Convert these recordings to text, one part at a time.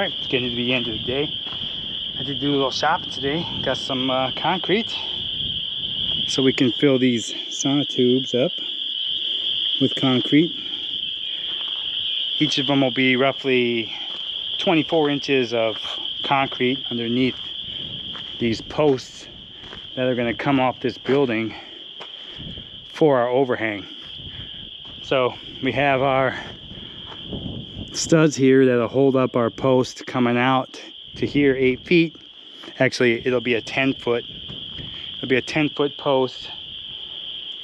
Alright, it's getting to the end of the day. I had to do a little shopping today. Got some concrete so we can fill these sonotubes up with concrete. Each of them will be roughly 24 inches of concrete underneath these posts that are going to come off this building for our overhang. So we have our studs here that'll hold up our post coming out to here 8 feet. Actually, it'll be a 10-foot. It'll be a 10-foot post.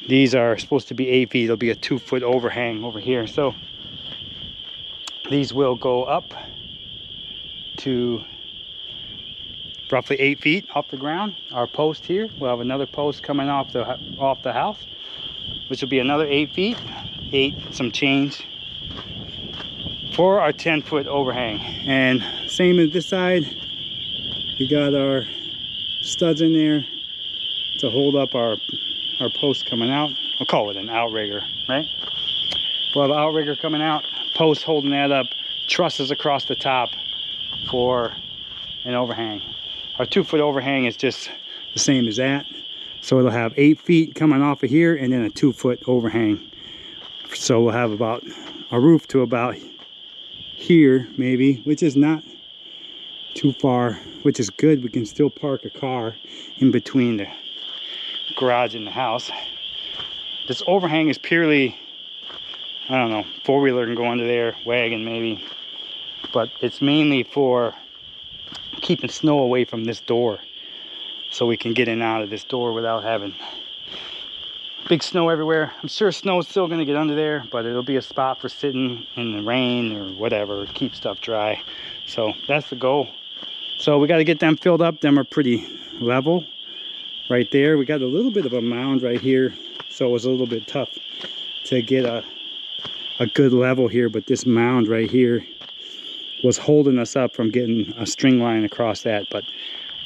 These are supposed to be 8 feet. It'll be a 2-foot overhang over here. So these will go up to roughly 8 feet off the ground. Our post here, we'll have another post coming off the house, which will be another 8 feet, 8 some change, for our 10-foot overhang. And same as this side, we got our studs in there to hold up our post coming out. I'll call it an outrigger, right? We'll have an outrigger coming out, post holding that up, trusses across the top for an overhang. Our 2-foot overhang is just the same as that. So it'll have 8 feet coming off of here and then a 2-foot overhang. So we'll have about a roof to about here maybe, which is not too far, which is good. We can still park a car in between the garage and the house. This overhang is purely, I don't know, 4-wheeler can go under there, wagon maybe, but it's mainly for keeping snow away from this door, so we can get in and out of this door without having big snow everywhere. I'm sure snow is still going to get under there, but it'll be a spot for sitting in the rain or whatever, keep stuff dry. So that's the goal. So we got to get them filled up. Them are pretty level right there. We got a little bit of a mound right here, so it was a little bit tough to get a good level here, but this mound right here was holding us up from getting a string line across that. But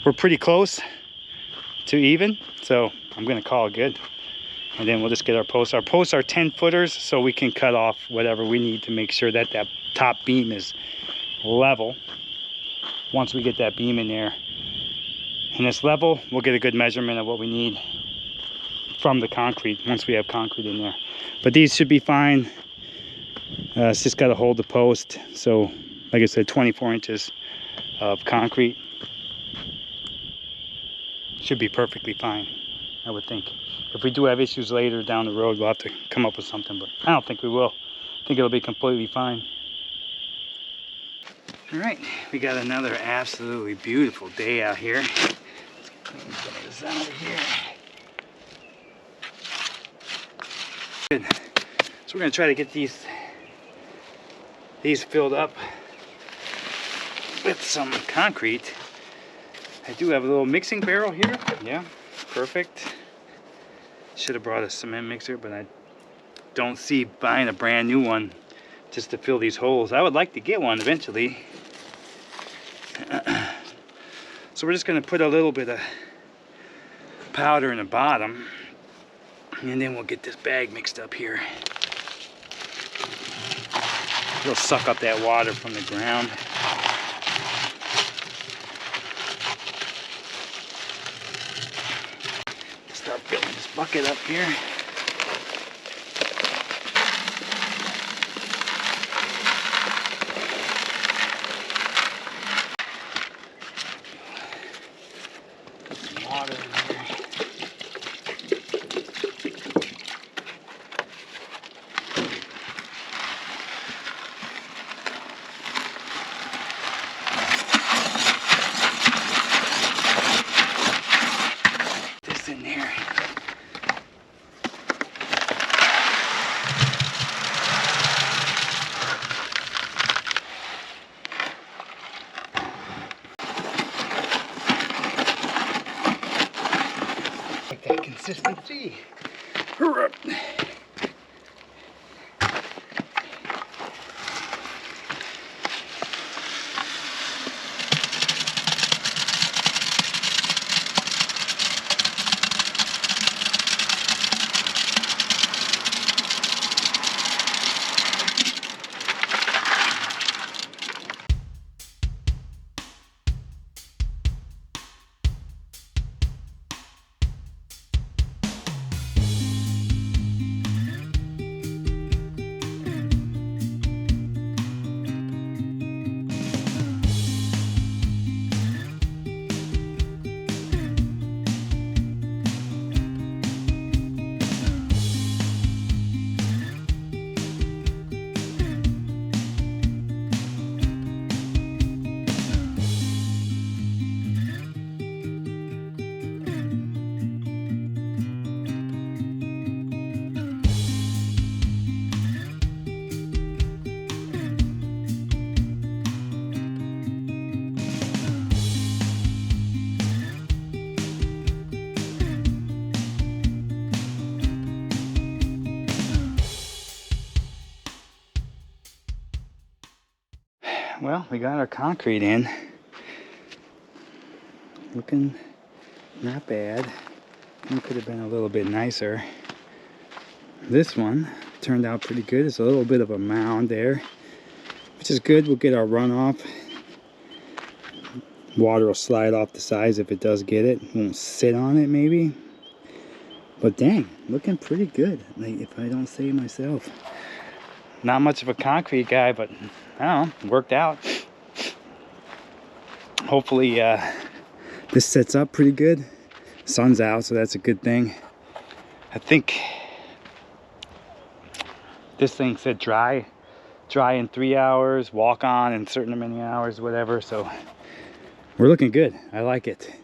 we're pretty close to even, so I'm going to call it good. And then we'll just get our posts. Our posts are 10-footers, so we can cut off whatever we need to make sure that that top beam is level. Once we get that beam in there and it's level, we'll get a good measurement of what we need from the concrete once we have concrete in there. But these should be fine. It's just got to hold the post. So like I said, 24 inches of concrete should be perfectly fine, I would think. If we do have issues later down the road, we'll have to come up with something, but I don't think we will. I think it'll be completely fine. All right, we got another absolutely beautiful day out here. Let's clean this out of here. Good. So we're gonna try to get these filled up with some concrete. I do have a little mixing barrel here. Yeah, perfect. Should have brought a cement mixer, but I don't see buying a brand new one just to fill these holes. I would like to get one eventually. So we're just going to put a little bit of powder in the bottom, and then we'll get this bag mixed up here. It'll suck up that water from the ground. Start filling this bucket up here. Put some water in here. This in there. That consistency. Well, we got our concrete in. Looking not bad. It could have been a little bit nicer. This one turned out pretty good. It's a little bit of a mound there, which is good. We'll get our runoff. Water will slide off the sides if it does get it. Won't sit on it maybe. But dang, looking pretty good, like, if I don't say myself. Not much of a concrete guy, but I don't know, worked out. Hopefully this sets up pretty good. Sun's out, so that's a good thing. I think this thing said dry in 3 hours, walk on in certain many hours, whatever. So we're looking good. I like it.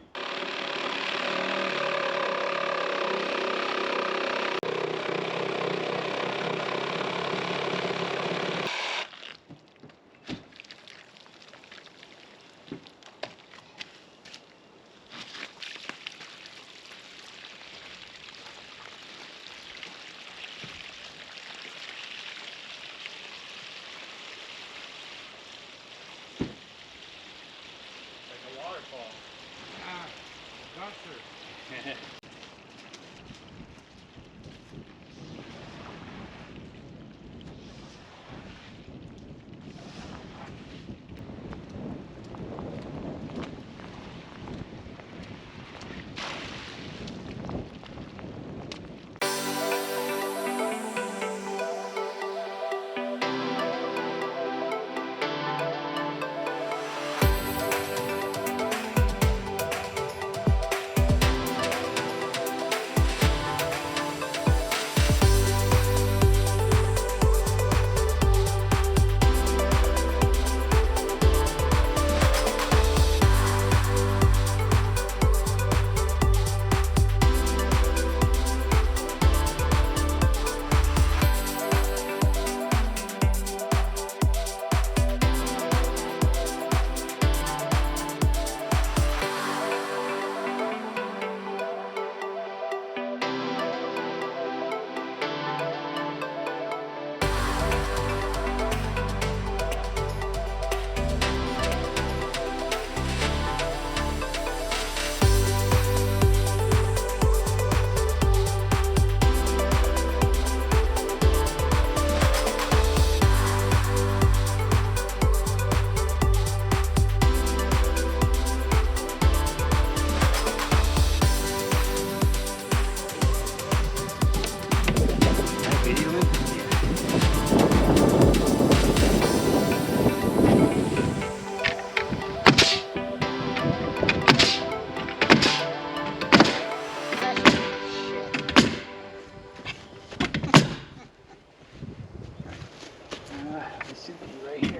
It should be right here.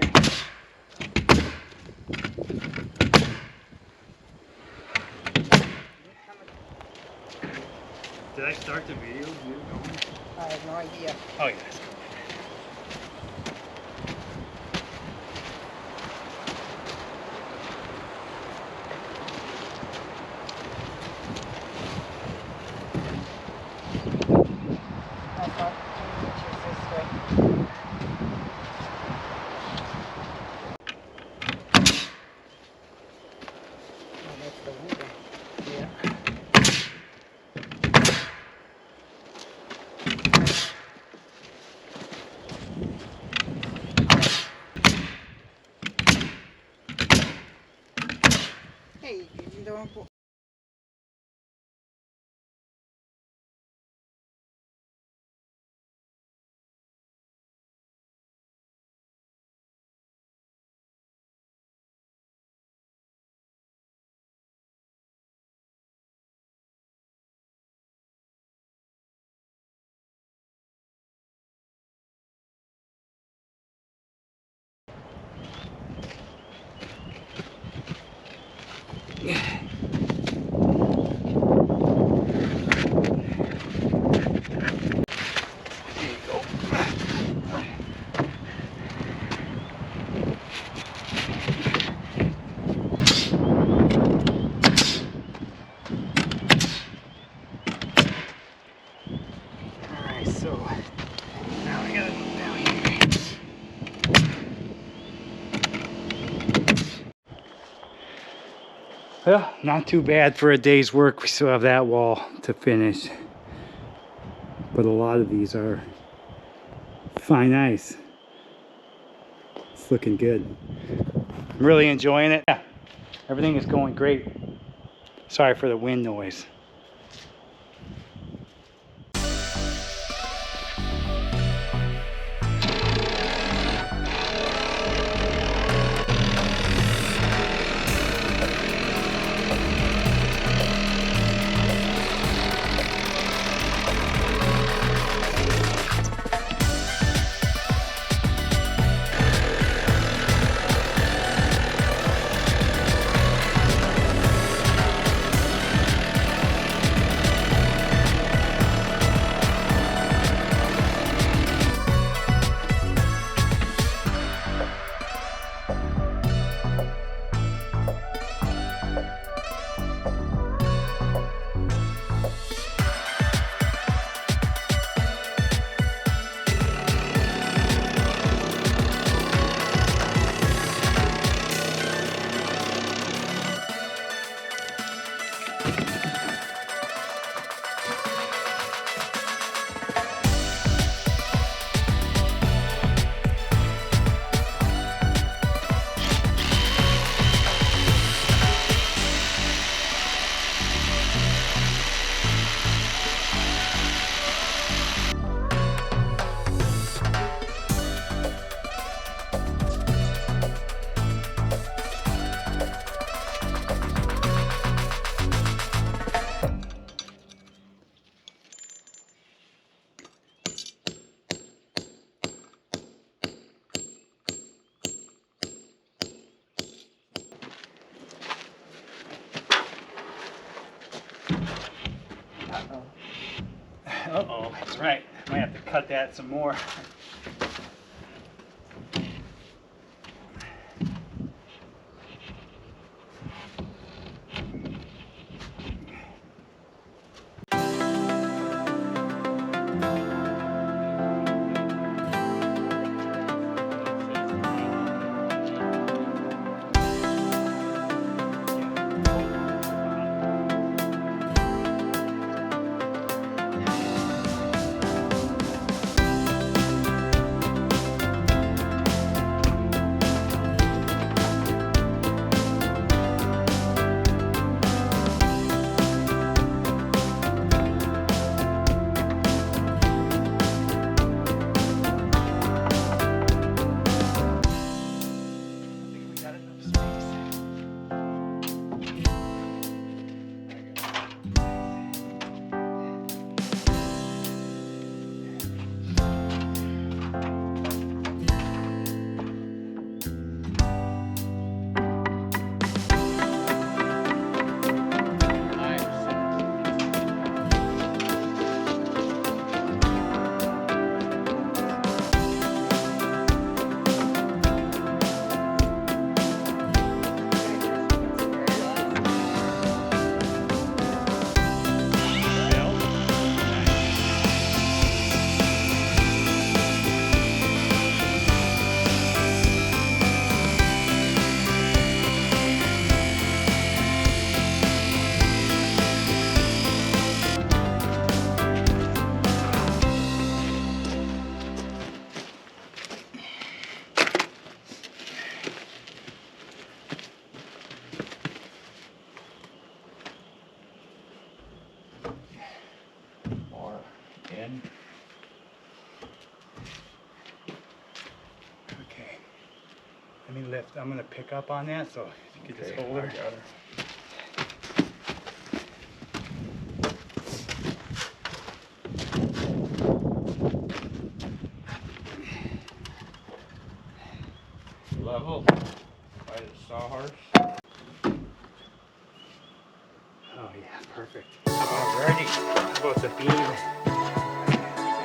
Did I start the video? I have no idea. Oh, yes. I thought this way. Oh, that's the window. Yeah. Hey, you don't. Well, not too bad for a day's work. We still have that wall to finish. But a lot of these are fine ice. It's looking good. I'm really enjoying it. Yeah, everything is going great. Sorry for the wind noise. Uh-oh, that's right. Might have to cut that some more. In. Okay. Let me lift. I'm gonna pick up on that, so if you could just hold her. I got her. Level by the sawhorse. Oh yeah, perfect. Alrighty. How about the beam?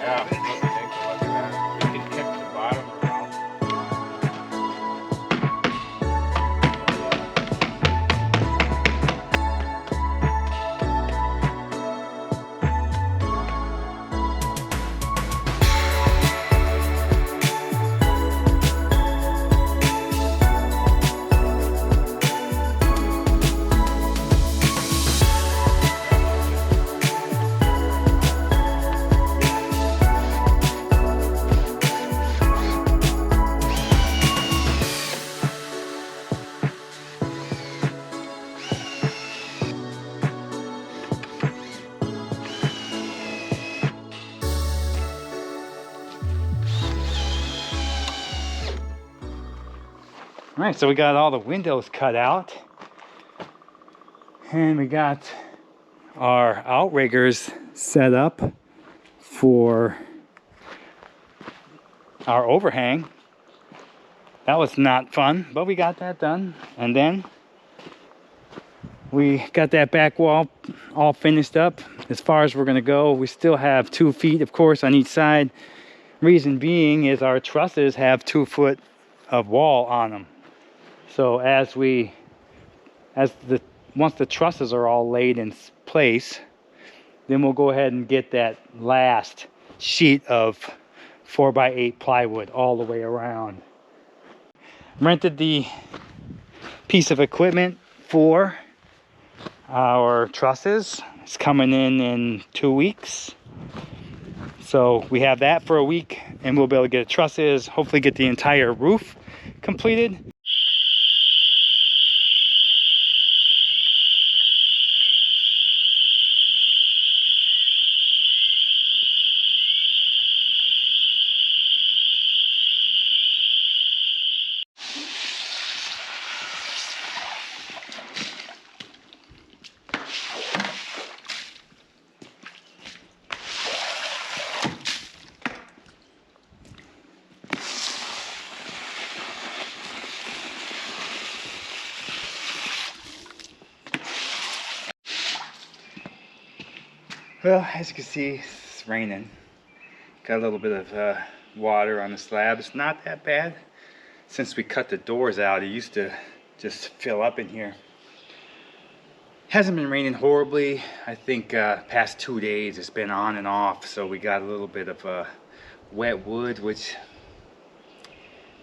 Yeah, look at that. We can tip the bottom around. All right, so we got all the windows cut out. And we got our outriggers set up for our overhang. That was not fun, but we got that done. And then we got that back wall all finished up. As far as we're gonna go, we still have 2 feet, of course, on each side. Reason being is our trusses have 2 foot of wall on them. So once the trusses are all laid in place, then we'll go ahead and get that last sheet of 4x8 plywood all the way around. Rented the piece of equipment for our trusses. It's coming in 2 weeks. So we have that for a week and we'll be able to get trusses, hopefully get the entire roof completed. Well, as you can see, it's raining. Got a little bit of water on the slab. It's not that bad. Since we cut the doors out, it used to just fill up in here. Hasn't been raining horribly. I think past 2 days it's been on and off, so we got a little bit of wet wood, which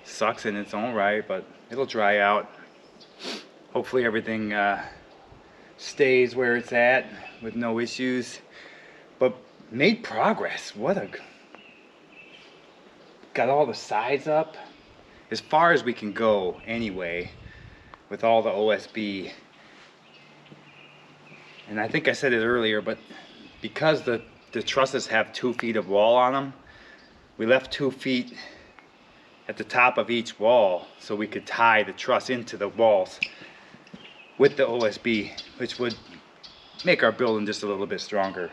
sucks in its own right, but it'll dry out. Hopefully everything stays where it's at with no issues. But made progress. Got all the sides up as far as we can go anyway with all the OSB. And I think I said it earlier, but because the trusses have 2 feet of wall on them, we left 2 feet at the top of each wall so we could tie the truss into the walls with the OSB, which would make our building just a little bit stronger.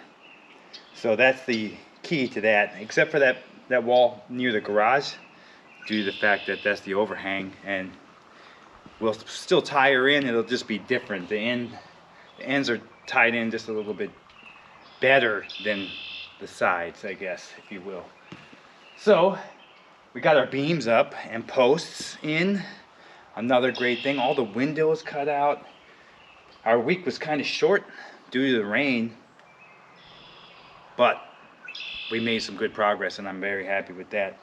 So that's the key to that, except for that wall near the garage, due to the fact that that's the overhang, and we'll still tie her in. It'll just be different. The ends are tied in just a little bit better than the sides, I guess, if you will. So we got our beams up and posts in. Another great thing, all the windows cut out. Our week was kind of short due to the rain, but we made some good progress and I'm very happy with that.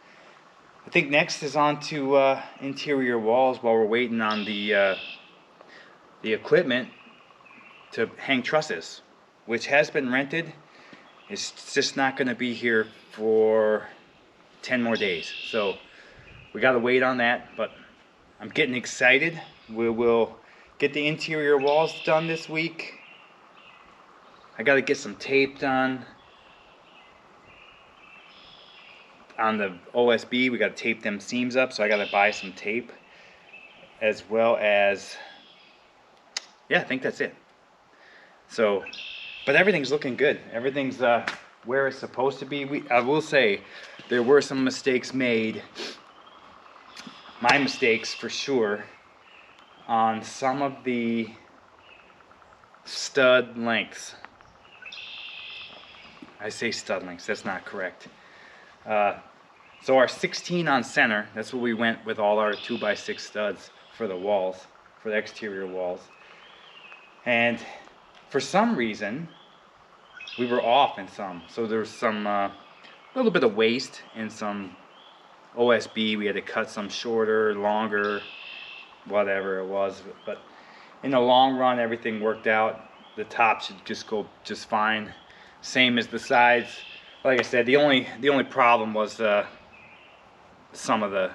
I think next is on to interior walls while we're waiting on the equipment to hang trusses, which has been rented. It's just not going to be here for 10 more days. So we got to wait on that, but I'm getting excited. We will get the interior walls done this week. I got to get some tape done on the OSB. We got to tape them seams up, so I got to buy some tape, as well as, yeah, I think that's it. So, but everything's looking good. Everything's where it's supposed to be. I will say there were some mistakes made, my mistakes for sure, on some of the stud lengths. I say stud lengths, that's not correct. So our 16 on center, that's what we went with all our 2x6 studs for the walls, for the exterior walls. And for some reason, we were off in some. So there was some little bit of waste in some OSB. We had to cut some shorter, longer, whatever it was. But in the long run, everything worked out. The top should just go just fine. Same as the sides. Like I said, the only problem was some of the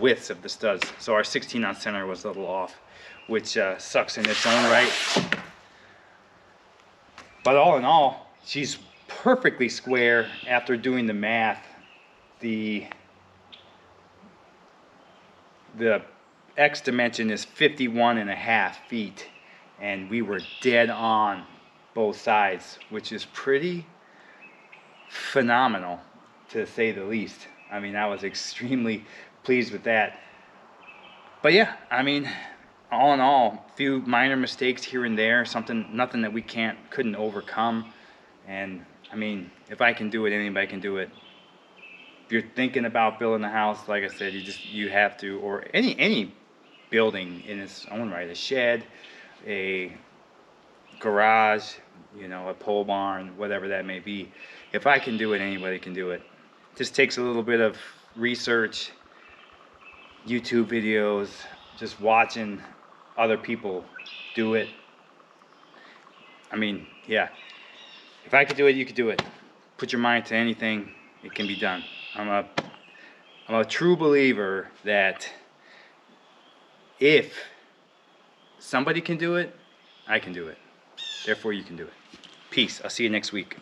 widths of the studs. So our 16 on center was a little off, which sucks in its own right. But all in all, she's perfectly square after doing the math. The the X dimension is 51.5 feet, and we were dead on both sides, which is pretty phenomenal to say the least. I mean, I was extremely pleased with that. But yeah, I mean, all in all, a few minor mistakes here and there, nothing that we couldn't overcome. And I mean, if I can do it, anybody can do it. If you're thinking about building a house, like I said, you have to, or any building in its own right, a shed, a garage, you know, a pole barn, whatever that may be. If I can do it, anybody can do it. Just takes a little bit of research, YouTube videos, just watching other people do it. I mean, yeah, if I could do it, you could do it. Put your mind to anything, it can be done. I'm a true believer that if somebody can do it, I can do it. Therefore, you can do it. Peace. I'll see you next week.